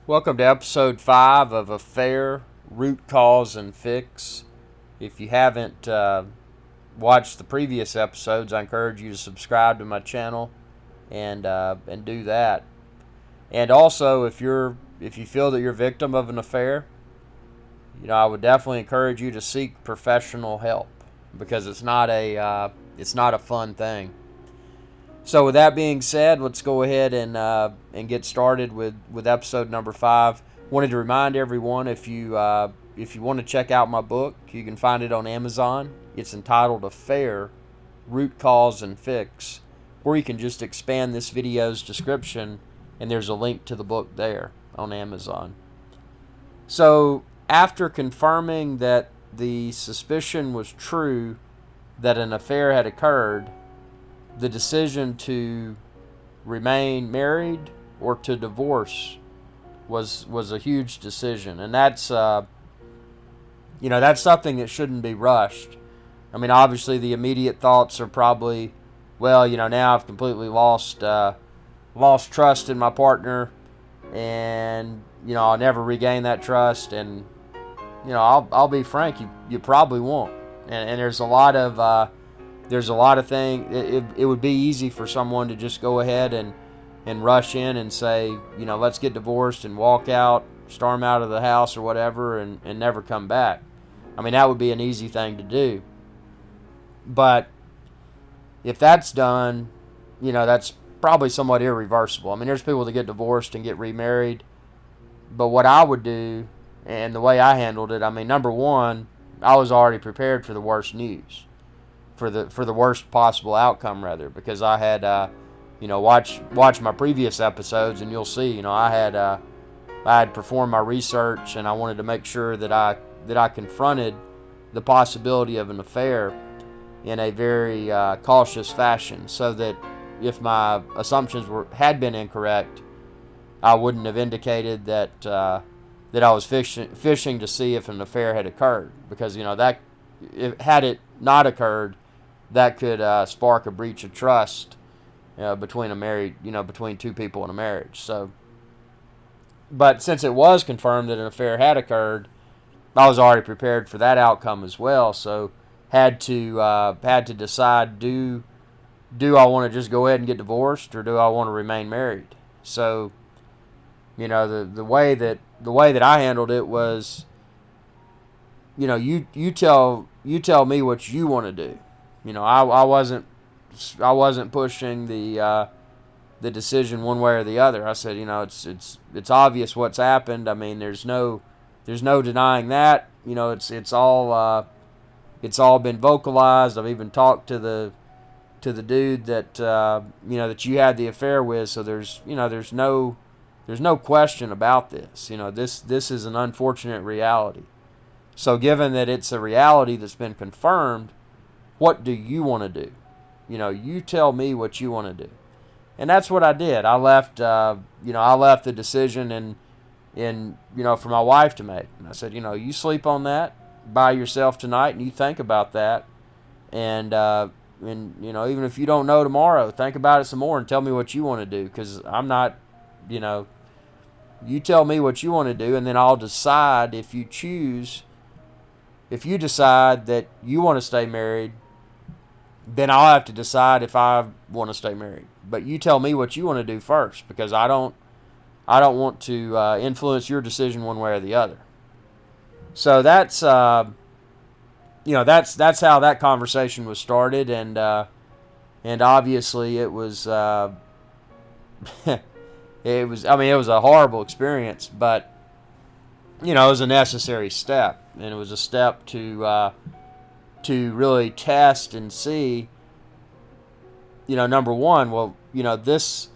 Welcome to episode 5 of Affair, Root Cause and Fix. If you haven't watched the previous episodes, I encourage you to subscribe to my channel and do that. And also, if you feel that you're a victim of an affair, I would definitely encourage you to seek professional help because it's not a fun thing. So with that being said, let's go ahead and get started with episode number 5. Wanted to remind everyone if you want to check out my book, you can find it on Amazon. It's entitled Affair, Root Cause and Fix, or you can just expand this video's description and there's a link to the book there on Amazon. So after confirming that the suspicion was true that an affair had occurred, the decision to remain married or to divorce was a huge decision, and that's that's something that shouldn't be rushed. I mean, obviously the immediate thoughts are probably, well, now I've completely lost trust in my partner, and I'll never regain that trust, and I'll be frank, you probably won't, and there's a lot of things. It would be easy for someone to just go ahead and rush in and say, let's get divorced and walk out, storm out of the house or whatever, and never come back. I mean, that would be an easy thing to do. But if that's done, that's probably somewhat irreversible. I mean, there's people that get divorced and get remarried. But what I would do, and the way I handled it, I mean, number one, I was already prepared for the worst news. For the worst possible outcome, rather, because I had watch my previous episodes and you'll see I had performed my research, and I wanted to make sure that I confronted the possibility of an affair in a very cautious fashion, so that if my assumptions had been incorrect, I wouldn't have indicated that I was fishing to see if an affair had occurred, because had it not occurred, that could spark a breach of trust between two people in a marriage. So, but since it was confirmed that an affair had occurred, I was already prepared for that outcome as well. So, had to decide, do I want to just go ahead and get divorced, or do I want to remain married? So, the way that I handled it was, you tell me what you want to do. I wasn't pushing the decision one way or the other. I said, it's obvious what's happened. I mean, there's no denying that. It's all been vocalized. I've even talked to the dude that that you had the affair with. So there's no question about this. This is an unfortunate reality. So given that it's a reality that's been confirmed, what do you want to do? You tell me what you want to do. And that's what I did. I left the decision for my wife to make. And I said, you sleep on that by yourself tonight, and you think about that. And even if you don't know tomorrow, think about it some more and tell me what you want to do, because I'm not, you tell me what you want to do, and then I'll decide. If you decide that you want to stay married, then I'll have to decide if I want to stay married. But you tell me what you want to do first, because I don't want to influence your decision one way or the other. So that's that's how that conversation was started, and obviously it was it was a horrible experience, but it was a necessary step, and it was a step to really test and see, number one, well, this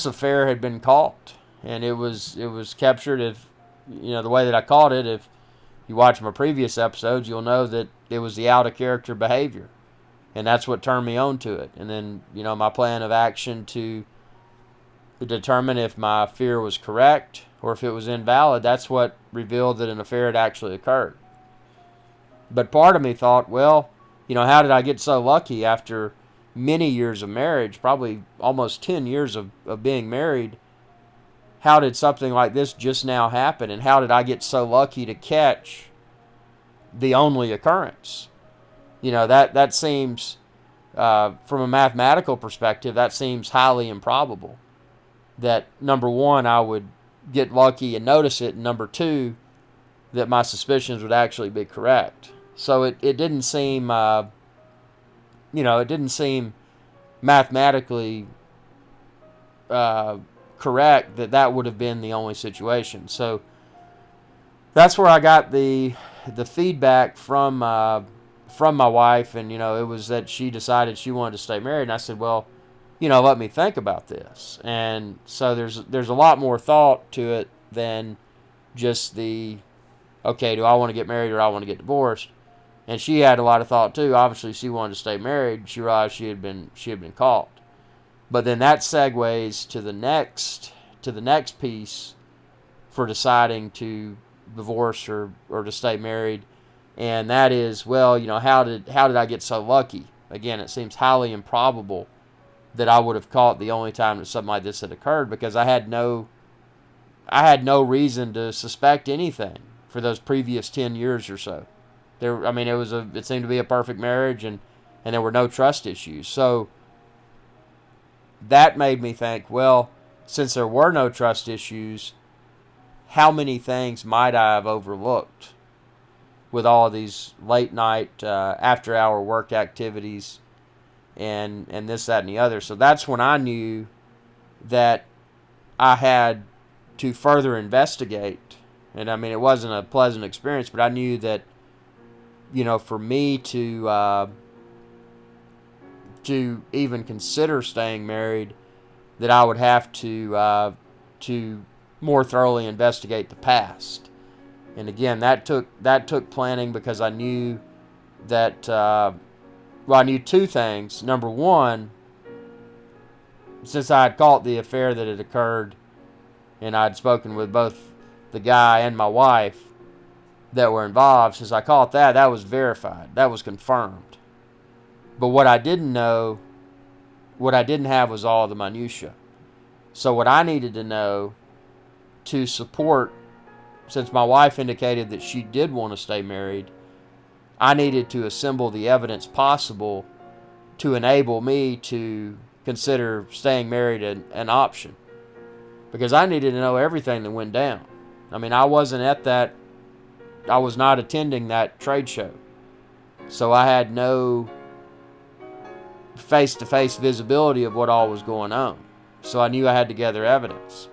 affair had been caught, and it was captured. If the way that I caught it, if you watch my previous episodes, you'll know that it was the out of character behavior, and that's what turned me on to it. And then my plan of action to determine if my fear was correct or if it was invalid, that's what revealed that an affair had actually occurred. But part of me thought, well, how did I get so lucky after many years of marriage, probably almost 10 years of being married, how did something like this just now happen? And how did I get so lucky to catch the only occurrence? That seems, from a mathematical perspective, that seems highly improbable. That, number one, I would get lucky and notice it, and number two, that my suspicions would actually be correct. So it didn't seem, it didn't seem mathematically correct that would have been the only situation. So that's where I got the feedback from my wife, and it was that she decided she wanted to stay married, and I said, well, let me think about this. And so there's a lot more thought to it than just the, okay, do I want to get married or I want to get divorced? And she had a lot of thought too. Obviously, she wanted to stay married. She realized she had been caught. But then that segues to the next piece for deciding to divorce or to stay married, and that is, well, how did I get so lucky? Again, it seems highly improbable that I would have caught the only time that something like this had occurred, because I had no reason to suspect anything for those previous 10 years or so. It seemed to be a perfect marriage, and there were no trust issues. So that made me think, well, since there were no trust issues, how many things might I have overlooked with all of these late night, after hour work activities and this, that, and the other? So that's when I knew that I had to further investigate. And it wasn't a pleasant experience, but I knew that, for me to even consider staying married, that I would have to more thoroughly investigate the past. And again, that took planning, because I knew that, I knew two things. Number one, since I had caught the affair that had occurred, and I'd spoken with both the guy and my wife that were involved, since I caught that was verified. That was confirmed. But what I didn't have was all the minutia. So what I needed to know to support, since my wife indicated that she did want to stay married, I needed to assemble the evidence possible to enable me to consider staying married an option. Because I needed to know everything that went down. I was not attending that trade show. So I had no face-to-face visibility of what all was going on. So I knew I had to gather evidence.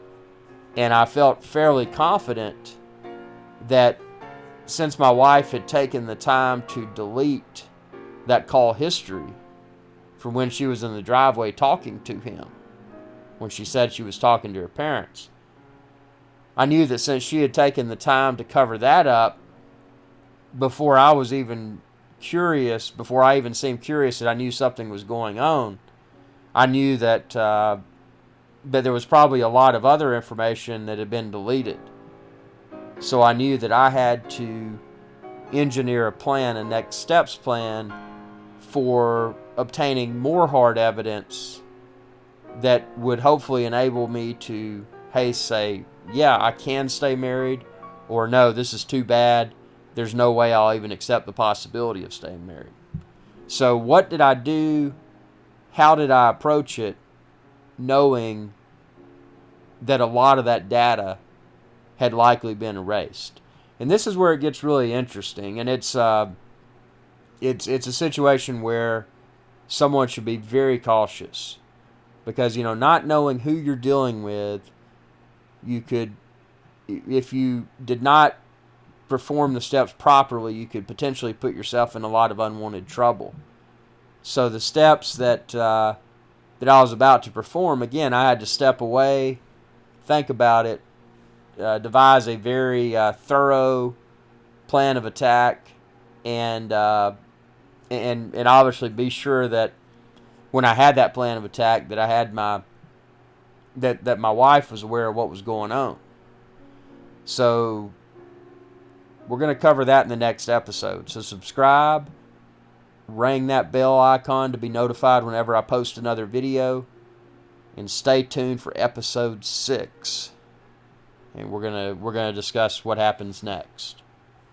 And I felt fairly confident that since my wife had taken the time to delete that call history from when she was in the driveway talking to him, when she said she was talking to her parents, I knew that since she had taken the time to cover that up before I was even curious, before I even seemed curious that I knew something was going on, I knew that there was probably a lot of other information that had been deleted. So I knew that I had to engineer a plan, a next steps plan, for obtaining more hard evidence that would hopefully enable me to, say, yeah, I can stay married, or no, this is too bad. There's no way I'll even accept the possibility of staying married. So what did I do? How did I approach it, knowing that a lot of that data had likely been erased? And this is where it gets really interesting, and it's a situation where someone should be very cautious, because not knowing who you're dealing with, you could, if you did not perform the steps properly, you could potentially put yourself in a lot of unwanted trouble. So the steps that I was about to perform, again, I had to step away, think about it, devise a very thorough plan of attack, and obviously be sure that when I had that plan of attack, that I had that my wife was aware of what was going on. So we're going to cover that in the next episode. So subscribe, ring that bell icon to be notified whenever I post another video. And stay tuned for episode 6. And we're gonna discuss what happens next.